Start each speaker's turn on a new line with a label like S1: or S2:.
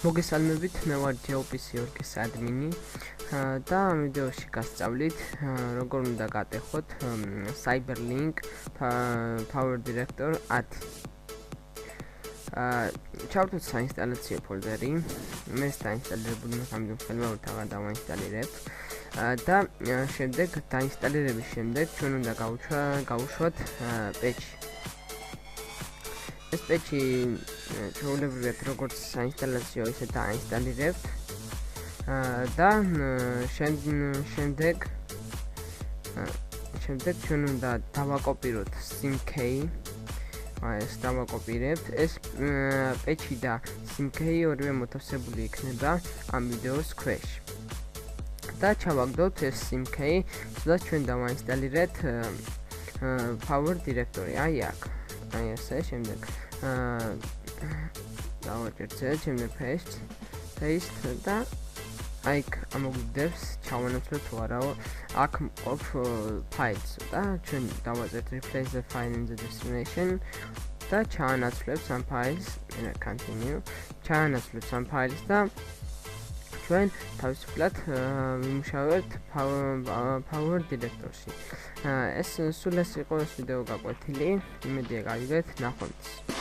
S1: მოგესალმებით, მე ვარ JOPC-2-ის ადმინი და ამ ვიდეოში გასწავლით როგორ უნდა გატეხოთ Cyberlink Power Director 10. ჩავთვალოთ საინსტალაციო ფოლდერი. მე დაინსტალირებული მაგრამ ხელმეორედ დავაინსტალირებ და შემდეგ დაინსტალირების შემდეგ ჩვენ უნდა გავუშვათ პეჩი. ეს პეჩი ჩვეულებრივად როგორც საინსტალაციო ისე დაინსტალირებთ და შემდეგ ჩვენ უნდა დავაკოპიროთ SIM-key. ეს დავაკოპირებთ. ეს პეჩი და SIM-key ორივე მოთავსებული იქნება ამ ვიდეოს ქვეშ. და ჩავაგდოთ ეს SIM-key, სადაც ჩვენ დავაინსტალირებთ Power Directory. აი აქ. აი ესე, შემდეგ დავაჭერთ, შემდეგ paste და აი ამოგვიდგებს ჩავანაცვლოთ თუ არაო. აქ მყოფ files და ჩვენ დავაწერთ replace the file in the destination და ჩაანაცვლებს ამ files, continue. ჩაანაცვლებს ამ files და ჩვენ თავისუფლად ვიმუშავებთ Power Director-ში. ეს სულ ეს იყო ეს ვიდეო გაკვეთილი. იმედია გავიგეთ, ნახვამდის.